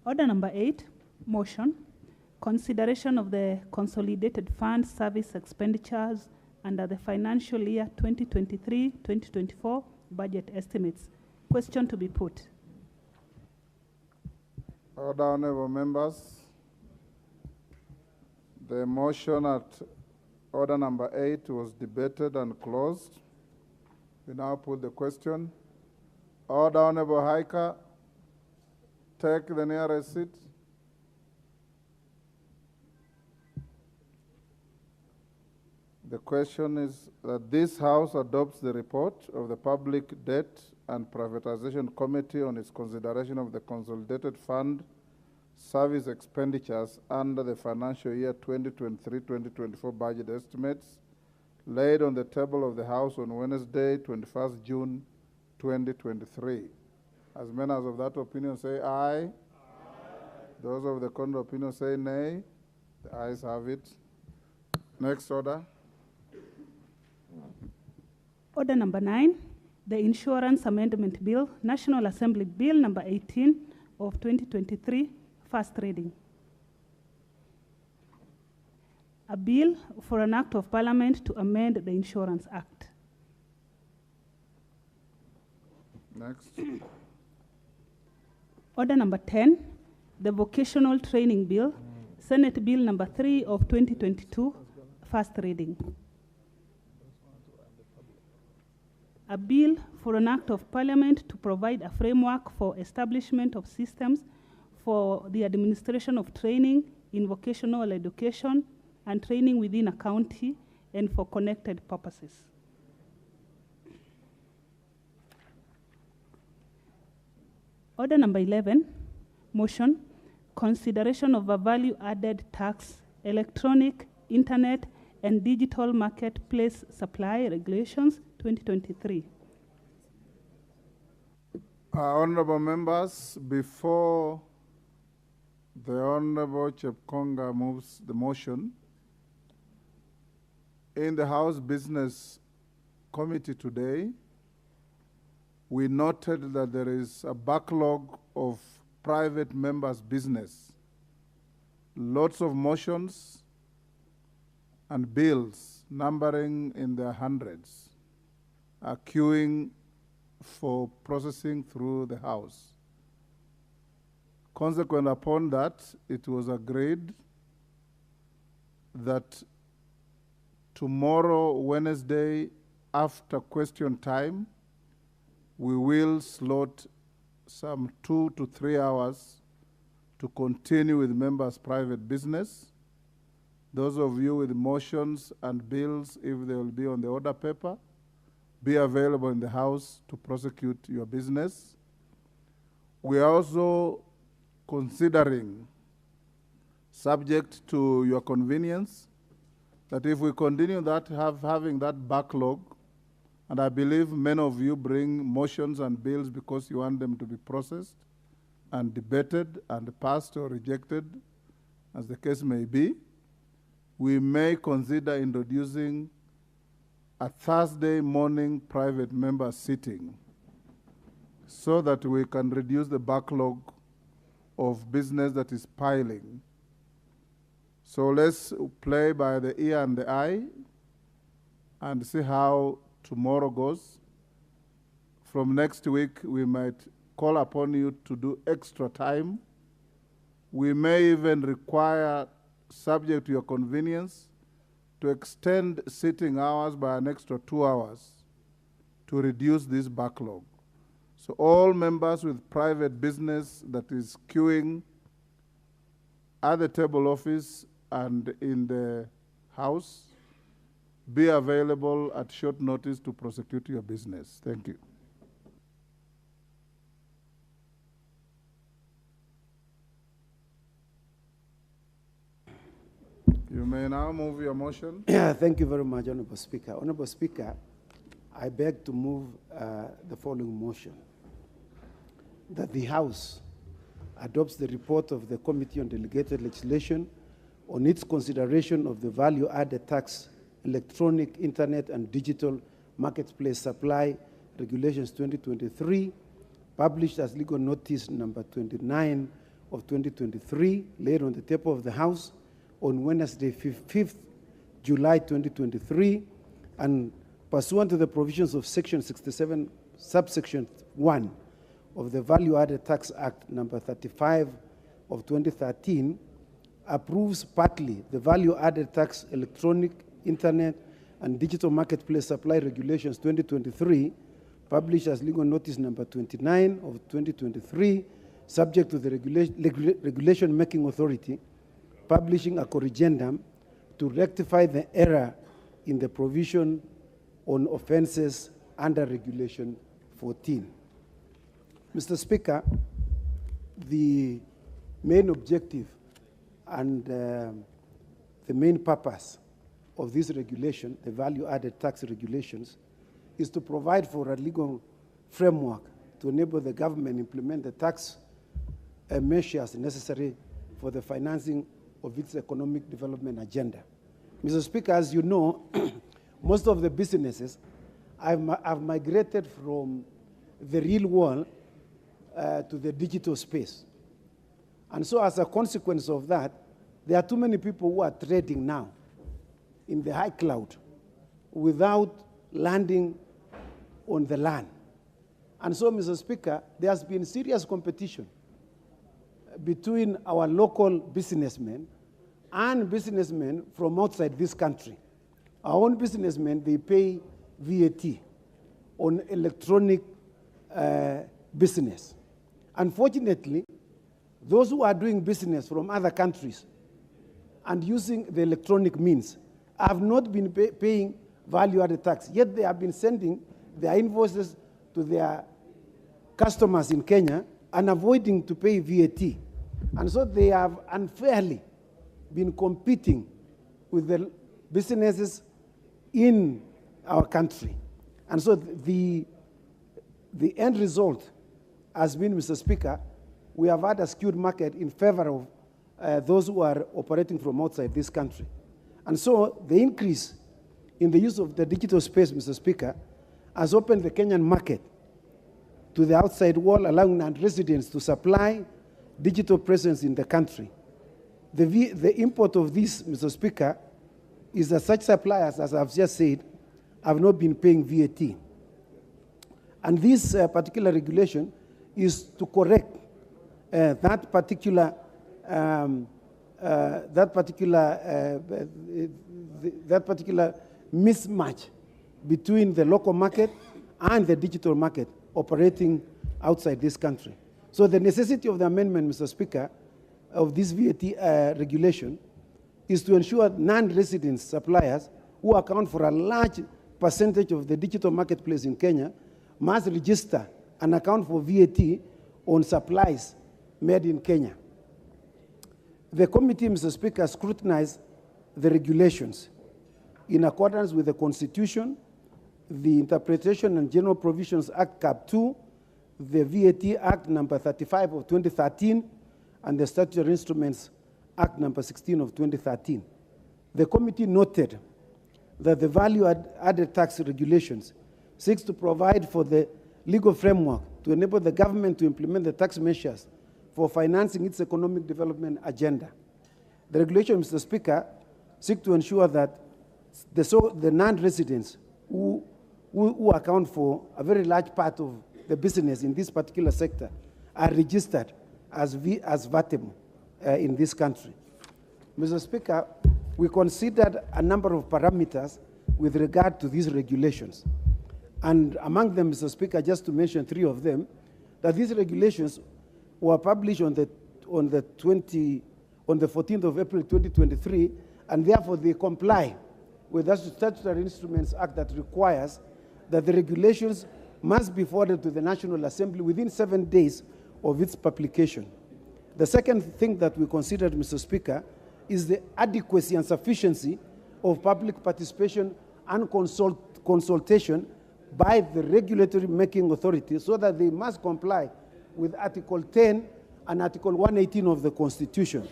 Order number 8, motion. Consideration of the consolidated fund service expenditures under the financial year 2023-2024 budget estimates. Question to be put. Order, honorable members. The motion at order number 8 was debated and closed. We now put the question. Order, honorable Haika. Take the nearest seat. The question is that this House adopts the report of the Public Debt and Privatization Committee on its consideration of the Consolidated Fund service expenditures under the financial year 2023-2024 budget estimates laid on the table of the House on Wednesday, 21st June 2023. As many as of that opinion say aye. Aye. Those of the contrary opinion say nay. The ayes have it. Next order. Order number 9, the Insurance Amendment Bill, National Assembly Bill number 18 of 2023, first reading. A bill for an act of parliament to amend the Insurance Act. Next. Order number 10, the Vocational Training Bill, Senate Bill number 3 of 2022, first reading. A bill for an act of parliament to provide a framework for establishment of systems for the administration of training in vocational education and training within a county and for connected purposes. Order number 11, motion, consideration of a value-added tax, electronic, internet, and digital marketplace supply regulations 2023. Honorable members, before the Honorable Chepkonga moves the motion, in the House Business Committee today, we noted that there is a backlog of private members' business. Lots of motions and bills numbering in the hundreds are queuing for processing through the House. Consequent upon that, it was agreed that tomorrow, Wednesday, after question time, we will slot some 2 to 3 hours to continue with members' private business. Those of you with motions and bills, if they will be on the order paper, be available in the House to prosecute your business. We are also considering, subject to your convenience, that if we continue that, having that backlog, and I believe many of you bring motions and bills because you want them to be processed and debated and passed or rejected, as the case may be, we may consider introducing a Thursday morning private member sitting so that we can reduce the backlog of business that is piling. So let's play by the ear and the eye and see how tomorrow goes. From next week, we might call upon you to do extra time. We may even require, subject to your convenience, to extend sitting hours by an extra 2 hours to reduce this backlog. So all members with private business that is queuing at the table office and in the House, be available at short notice to prosecute your business. Thank you. You may now move your motion. Thank you very much, Honorable Speaker. Honorable Speaker, I beg to move the following motion. That the House adopts the report of the Committee on Delegated Legislation on its consideration of the value-added tax, electronic, internet, and digital marketplace supply regulations 2023, published as legal notice number 29 of 2023, laid on the table of the House on Wednesday, 5th July 2023, and pursuant to the provisions of Section 67, subsection 1 of the Value Added Tax Act number 35 of 2013, approves partly the Value Added Tax Electronic, Internet, and Digital Marketplace Supply Regulations 2023, published as legal notice number 29 of 2023, subject to the Regulation Making Authority, publishing a corrigendum to rectify the error in the provision on offenses under Regulation 14. Mr. Speaker, the main objective and the main purpose of this regulation, the value-added tax regulations, is to provide for a legal framework to enable the government implement the tax measures necessary for the financing of its economic development agenda. Mr. Speaker, as you know, most of the businesses have migrated from the real world to the digital space. And so as a consequence of that, there are too many people who are trading now in the high cloud without landing on the land. And so, Mr. Speaker, there has been serious competition between our local businessmen and businessmen from outside this country. Our own businessmen, they pay VAT on electronic business. Unfortunately, those who are doing business from other countries and using the electronic means have not been paying value-added tax, yet they have been sending their invoices to their customers in Kenya and avoiding to pay VAT. And so they have unfairly been competing with the businesses in our country. And so the end result has been, Mr. Speaker, we have had a skewed market in favor of those who are operating from outside this country. And so the increase in the use of the digital space, Mr. Speaker, has opened the Kenyan market to the outside world, allowing non-residents to supply digital presence in the country. The import of this, Mr. Speaker, is that such suppliers, as I've just said, have not been paying VAT. And this particular regulation is to correct that particular mismatch between the local market and the digital market operating outside this country. So the necessity of the amendment, Mr. Speaker, of this VAT regulation is to ensure non-resident suppliers who account for a large percentage of the digital marketplace in Kenya must register and account for VAT on supplies made in Kenya. The committee, Mr. Speaker, scrutinized the regulations in accordance with the Constitution, the Interpretation and General Provisions Act Cap 2, the VAT Act number 35 of 2013, and the Statutory Instruments Act number 16 of 2013. The committee noted that the value-added tax regulations seeks to provide for the legal framework to enable the government to implement the tax measures for financing its economic development agenda. The regulation, Mr. Speaker, seeks to ensure that the non-residents who account for a very large part of the business in this particular sector are registered as VATable in this country. Mr. Speaker, we considered a number of parameters with regard to these regulations. And among them, Mr. Speaker, just to mention three of them, that these regulations were published on the 14th of April 2023, and therefore they comply with the Statutory Instruments Act that requires that the regulations must be forwarded to the National Assembly within 7 days of its publication. The second thing that we considered, Mr. Speaker, is the adequacy and sufficiency of public participation and consultation by the regulatory making authority so that they must comply with Article 10 and Article 118 of the Constitution.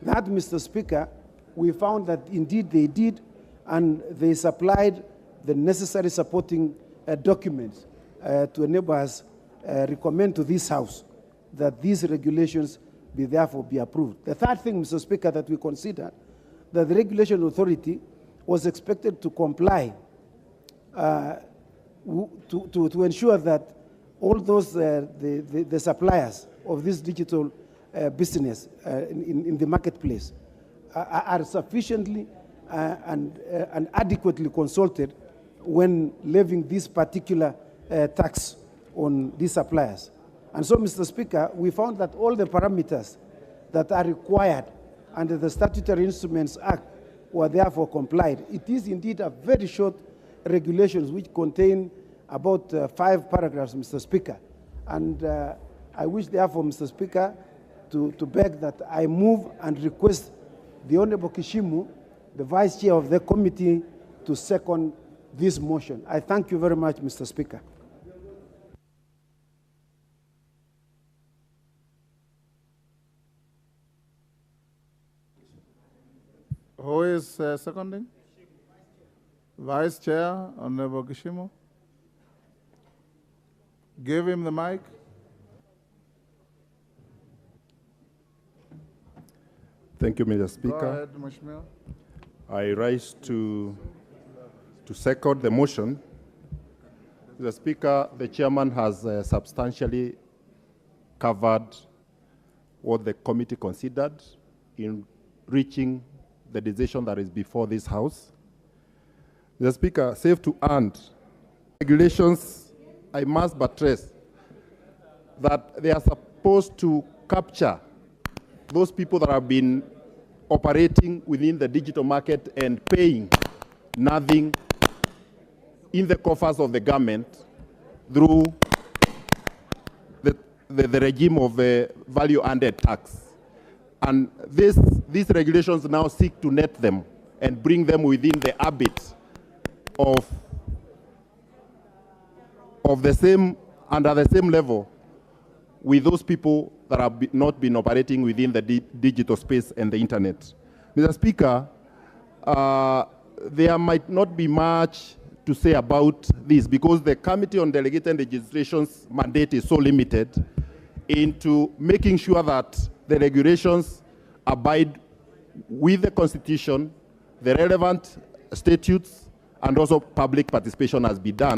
That, Mr. Speaker, we found that indeed they did, and they supplied the necessary supporting documents to enable us recommend to this House that these regulations therefore be approved. The third thing, Mr. Speaker, that we consider, that the regulation authority was expected to comply to ensure that all those the suppliers of this digital business in the marketplace are sufficiently and adequately consulted when levying this particular tax on these suppliers. And so, Mr. Speaker, we found that all the parameters that are required under the Statutory Instruments Act were therefore complied. It is indeed a very short regulations which contain about 5 paragraphs, Mr. Speaker. And I wish, therefore, Mr. Speaker, to beg that I move and request the Honorable Kishimu, the Vice Chair of the committee, to second this motion. I thank you very much, Mr. Speaker. Who is seconding? Vice Chair, Honorable Kishimu. Give him the mic. Thank you, Mr. Speaker. Go ahead, Mheshimiwa. I rise to second the motion. Mr. Speaker, the chairman has substantially covered what the committee considered in reaching the decision that is before this House. Mr. Speaker, safe to hand regulations, I must buttress that they are supposed to capture those people that have been operating within the digital market and paying nothing in the coffers of the government through the regime of value-added tax. And these regulations now seek to net them and bring them within the ambit of the same, under the same level with those people that have not been operating within the digital space and the internet. Mr. Speaker, there might not be much to say about this because the Committee on Delegated Legislation's mandate is so limited into making sure that the regulations abide with the Constitution, the relevant statutes, and also public participation has been done